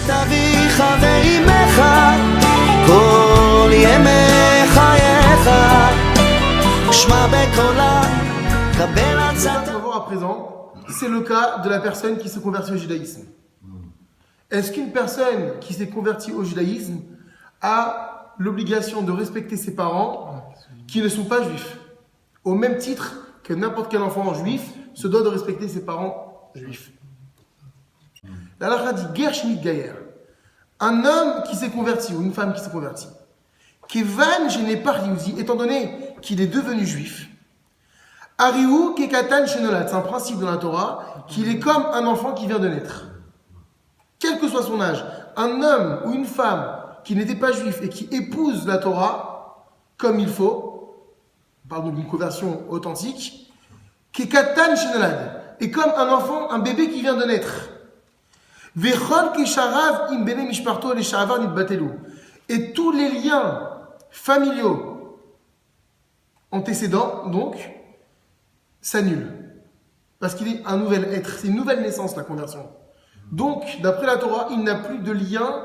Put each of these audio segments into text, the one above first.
את אביך ואימך כל ימי חייך שמע בקולה קבל עצת. On va voir à présent, c'est le cas de la personne qui se convertit au judaïsme. Est-ce qu'une personne qui s'est convertie au judaïsme a l'obligation de respecter ses parents qui ne sont pas juifs, au même titre que n'importe quel enfant juif se doit de respecter ses parents juifs? La halakha dit Ger Shemit Gayer, un homme qui s'est converti ou une femme qui s'est convertie, Kevan Gene Par Yehudi, étant donné qu'il est devenu juif, Arihu Kekatan Shenolat, c'est un principe de la Torah, qu'il est comme un enfant qui vient de naître. Quel que soit son âge, un homme ou une femme qui n'était pas juif et qui épouse la Torah comme il faut, on parle donc d'une conversion authentique, Kekatan Shenolad, est comme un enfant, un bébé qui vient de naître. Vechol Kesharav im bene mishparto le sha'avar nitbatelu. Et tous les liens familiaux antécédents, donc, s'annulent. Parce qu'il est un nouvel être, c'est une nouvelle naissance, la conversion. Donc, d'après la Torah, il n'a plus de lien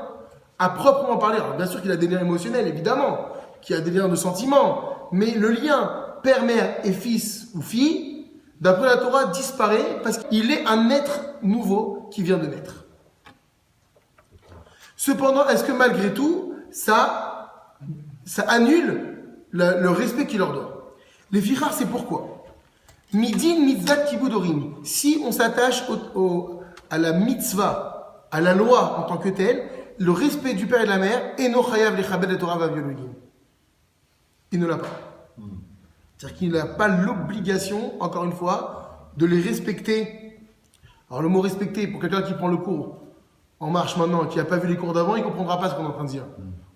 à proprement parler. Alors, bien sûr qu'il a des liens émotionnels, évidemment, qu'il a des liens de sentiments, mais le lien père, mère et fils ou fille, d'après la Torah, disparaît parce qu'il est un être nouveau qui vient de naître. Cependant, est-ce que malgré tout, ça annule le respect qu'il leur doit? Les fichars, c'est pourquoi Midin mitzvah kibudorim. Si on s'attache à la mitzvah, à la loi en tant que telle, le respect du père et de la mère, eno chayav lechabed et Torah vaviologim. Il ne l'a pas. C'est-à-dire qu'il n'a pas l'obligation, encore une fois, de les respecter. Alors le mot respecter, pour quelqu'un qui prend le cours en marche maintenant, qui n'a pas vu les cours d'avant, il ne comprendra pas ce qu'on est en train de dire.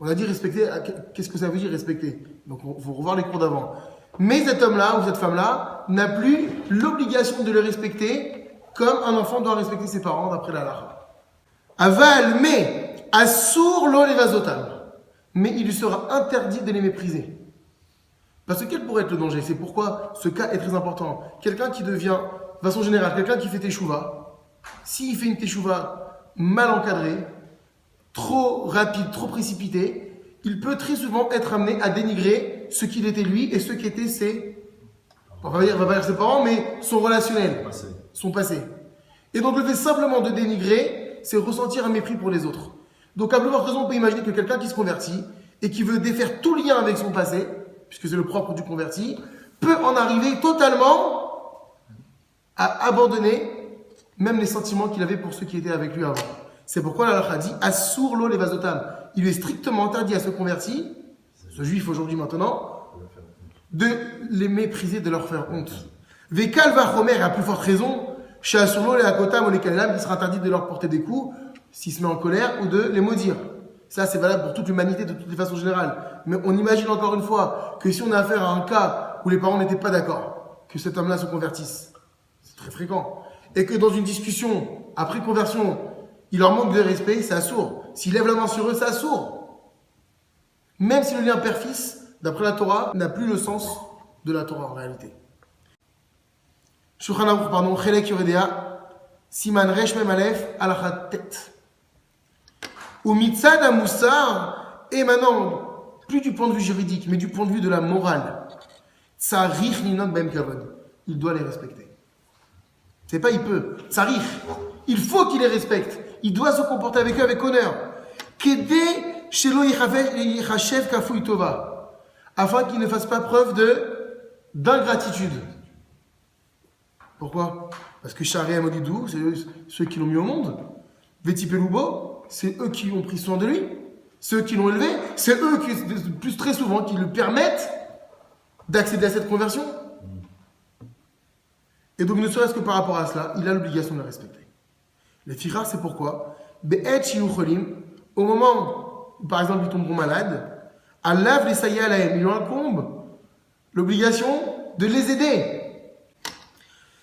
On a dit respecter, qu'est-ce que ça veut dire respecter? Donc il faut revoir les cours d'avant. Mais cet homme-là ou cette femme-là n'a plus l'obligation de le respecter comme un enfant doit respecter ses parents d'après la halakha. Aval, mais assour lo levazotam. Mais il lui sera interdit de les mépriser. Parce que quel pourrait être le danger? C'est pourquoi ce cas est très important. Quelqu'un qui devient, de façon générale, quelqu'un qui fait teshuva, s'il fait une teshuva mal encadrée, trop rapide, trop précipitée, il peut très souvent être amené à dénigrer ce qu'il était lui et ce qui étaient ses, on va pas dire ses parents, mais son relationnel, son passé. Et donc le fait simplement de dénigrer, c'est ressentir un mépris pour les autres. Donc à plus forte raison, on peut imaginer que quelqu'un qui se convertit et qui veut défaire tout lien avec son passé, puisque c'est le propre du converti, peut en arriver totalement à abandonner même les sentiments qu'il avait pour ceux qui étaient avec lui avant. C'est pourquoi la halakha dit Assour lo levazotam. Il est strictement interdit à ce converti, ce juif aujourd'hui maintenant, de les mépriser, de leur faire honte. Vekal vachomer, à plus forte raison, chez Assour lo lehakotam ou les kalelam, il sera interdit de leur porter des coups s'il se met en colère ou de les maudire. Ça, c'est valable pour toute l'humanité de toutes les façons générales. Mais on imagine encore une fois que si on a affaire à un cas où les parents n'étaient pas d'accord, que cet homme-là se convertisse, c'est très fréquent, et que dans une discussion, après conversion, il leur manque de respect, c'est assourd. S'il lève la main sur eux, c'est assourd. Même si le lien père-fils, d'après la Torah, n'a plus le sens de la Torah en réalité. Shulchan Aruch, pardon, Chelek Yoredea, Siman Resh Mem Aleph, Halakha Tet. Ou Mitzad Amoussar, et maintenant, plus du point de vue juridique, mais du point de vue de la morale, Tsarich Ninot Ben Kavod, il doit les respecter. C'est pas il peut, Tsarich, il faut qu'il les respecte, il doit se comporter avec eux avec honneur. Kede Shelo Yichashev Kafui Tova, afin qu'il ne fasse pas preuve d'ingratitude. Pourquoi? Parce que Shari Amadidou, c'est ceux qui l'ont mis au monde. Veti Pelubo, c'est eux qui ont pris soin de lui. C'est eux qui l'ont élevé. C'est eux qui, plus très souvent, qui lui permettent d'accéder à cette conversion. Et donc, ne serait-ce que par rapport à cela, il a l'obligation de le respecter. Les fichars, c'est pourquoi, Be'et Shiucholim, au moment où, par exemple, ils tomberont malades, Allah les saïa alahem, il leur incombe l'obligation de les aider.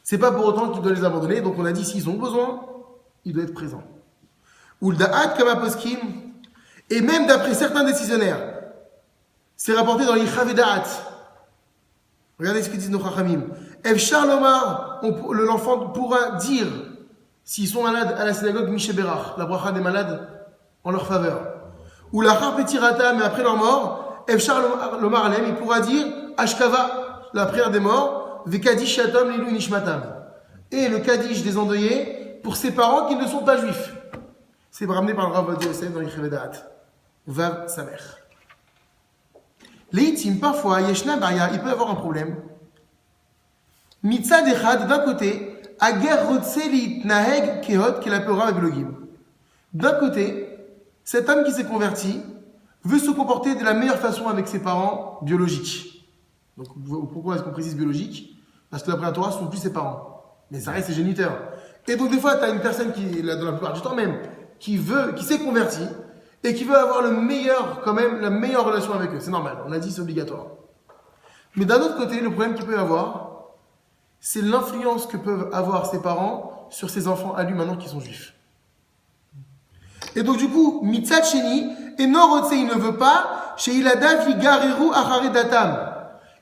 C'est pas pour autant qu'il doit les abandonner. Donc, on a dit, s'ils ont besoin, il doit être présent. Ou le da'at kama poskim, et même d'après certains décisionnaires, c'est rapporté dans l'Ichav et Da'at. Regardez ce que disent nos chachamim. Efshar lomar, l'enfant pourra dire, s'ils sont malades à la synagogue, Mishéberach, la bracha des malades en leur faveur. Ou la harpetirata, mais après leur mort, Efshar Lomar Alem, il pourra dire Ashkava, la prière des morts, Vekadish Shatom Lilu Nishmatam. Et le Kaddish des endeuillés pour ses parents qui ne sont pas juifs. C'est ramené par le Rav Ovadia Yosef dans l'Ichri Vedat. Vav sa mère. Leitim, parfois, Yeshna Baya, il peut avoir un problème. Mitzad Echad, d'un côté, Ager Rotseli Naheg Kehot, qui l'appellera Evelogim. D'un côté, cet homme qui s'est converti veut se comporter de la meilleure façon avec ses parents biologiques. Donc, pourquoi est-ce qu'on précise biologique? Parce que d'après la Torah, ce ne sont plus ses parents. Mais ça reste ses géniteurs. Et donc, des fois, tu as une personne qui, dans la plupart du temps même, qui s'est converti et qui veut avoir le meilleur, quand même, la meilleure relation avec eux. C'est normal. On a dit c'est obligatoire. Mais d'un autre côté, le problème qu'il peut y avoir, c'est l'influence que peuvent avoir ses parents sur ses enfants à lui maintenant qui sont juifs. Et donc, du coup, Mitzat Sheni, et Norotse, il ne veut pas, chez Ilada Vigariru Achare Datam.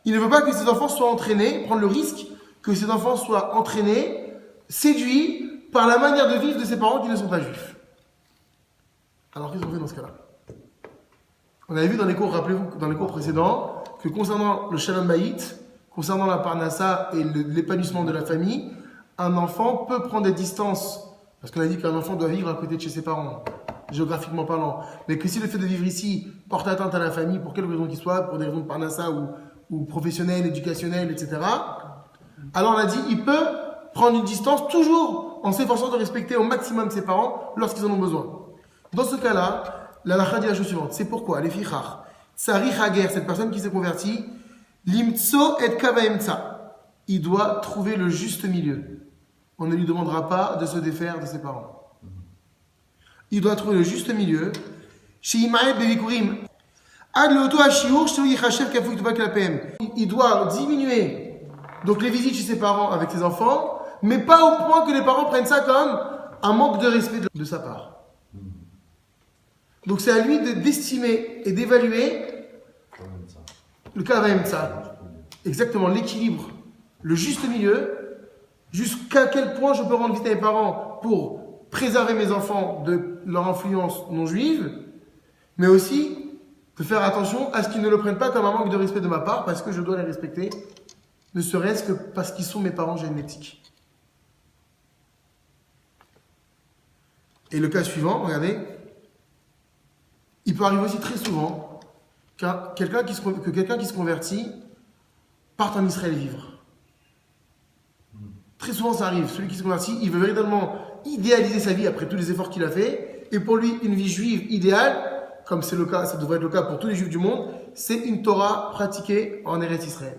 Il ne veut pas que ses enfants soient entraînés, prendre le risque que ses enfants soient entraînés, séduits par la manière de vivre de ses parents qui ne sont pas juifs. Alors, qu'est-ce qu'on fait dans ce cas-là? On avait vu dans les cours, rappelez-vous, dans les cours précédents, que concernant le Shalom Bayit, concernant la Parnassa et l'épanouissement de la famille, un enfant peut prendre des distances, parce qu'on a dit qu'un enfant doit vivre à côté de chez ses parents, géographiquement parlant, mais que si le fait de vivre ici porte atteinte à la famille, pour quelque raison qu'il soit, pour des raisons de Parnassa ou professionnelles, éducationnelles, etc., alors on a dit, il peut prendre une distance toujours en s'efforçant de respecter au maximum ses parents lorsqu'ils en ont besoin. Dans ce cas-là, la halakha dit la chose suivante. C'est pourquoi les fichar, tsari hager, cette personne qui s'est convertie, limtso et kavaemtsa, il doit trouver le juste milieu. On ne lui demandera pas de se défaire de ses parents. Il doit trouver le juste milieu. Sheimaed bevikurim, ad leoto hashiur shelo yichashev kafou yitubak klapem. Il doit diminuer donc les visites chez ses parents avec ses enfants, mais pas au point que les parents prennent ça comme un manque de respect de sa part. Donc c'est à lui d'estimer et d'évaluer le kavaemtsa. Exactement, l'équilibre, le juste milieu, jusqu'à quel point je peux rendre visite à mes parents pour préserver mes enfants de leur influence non juive, mais aussi de faire attention à ce qu'ils ne le prennent pas comme un manque de respect de ma part, parce que je dois les respecter, ne serait-ce que parce qu'ils sont mes parents génétiques. Et le cas suivant, regardez, il peut arriver aussi très souvent que quelqu'un qui se convertit parte en Israël vivre. Très souvent ça arrive, celui qui se convertit, il veut véritablement idéaliser sa vie après tous les efforts qu'il a fait, et pour lui, une vie juive idéale, comme c'est le cas, ça devrait être le cas pour tous les juifs du monde, c'est une Torah pratiquée en Eretz Israël.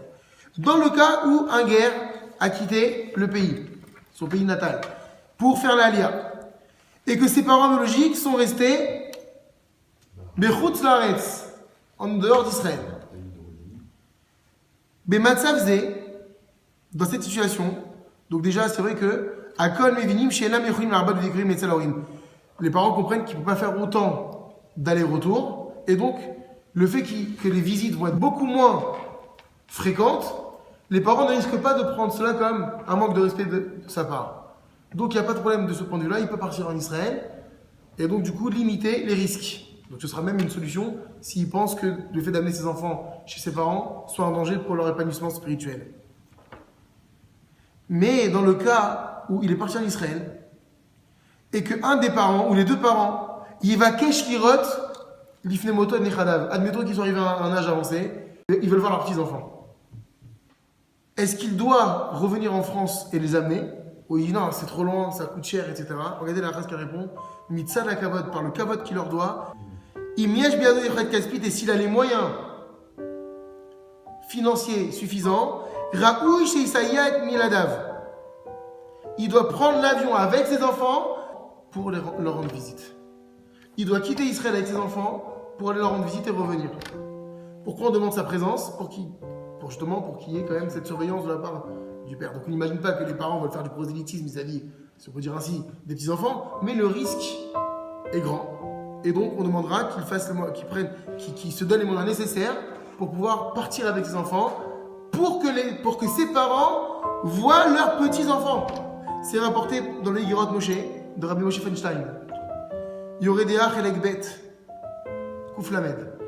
Dans le cas où un guerre a quitté le pays, son pays natal, pour faire l'Aliyah, et que ses parents biologiques sont restés Bechutz Laaretz, en dehors d'Israël. Bematzavze, dans cette situation, donc déjà c'est vrai que les parents comprennent qu'ils ne peuvent pas faire autant d'aller-retour, et donc le fait que les visites vont être beaucoup moins fréquentes, les parents ne risquent pas de prendre cela comme un manque de respect de sa part. Donc il n'y a pas de problème de ce point de vue-là, il peut partir en Israël, et donc du coup limiter les risques. Donc ce sera même une solution s'il pense que le fait d'amener ses enfants chez ses parents soit un danger pour leur épanouissement spirituel. Mais dans le cas où il est parti en Israël, et qu'un des parents, ou les deux parents, il va kesh lirot, l'ifnemoto nechadav, admettons qu'ils sont arrivés à un âge avancé, ils veulent voir leurs petits-enfants. Est-ce qu'il doit revenir en France et les amener? Ou il dit non, c'est trop loin, ça coûte cher, etc. Regardez la phrase qui répond, mitzad la kavod, par le kavod qu'il leur doit, imiesh biado yechet kaspit, et s'il a les moyens financiers suffisants, raouy chez Issaïat miladav. Il doit prendre l'avion avec ses enfants pour leur rendre visite. Il doit quitter Israël avec ses enfants pour aller leur rendre visite et revenir. Pourquoi on demande sa présence? Pour qu'il y ait quand même cette surveillance de la part du père. Donc on n'imagine pas que les parents veulent faire du prosélytisme vis-à-vis, si on peut dire ainsi, des petits-enfants, mais le risque est grand. Et donc on demandera qu'ils se donnent les moyens nécessaires pour pouvoir partir avec ses enfants, pour que ses parents voient leurs petits-enfants. C'est rapporté dans le Higirot Moshe, de Rabbi Moshe Feinstein, Yoredea Chelek Bet. Kouf Lamed.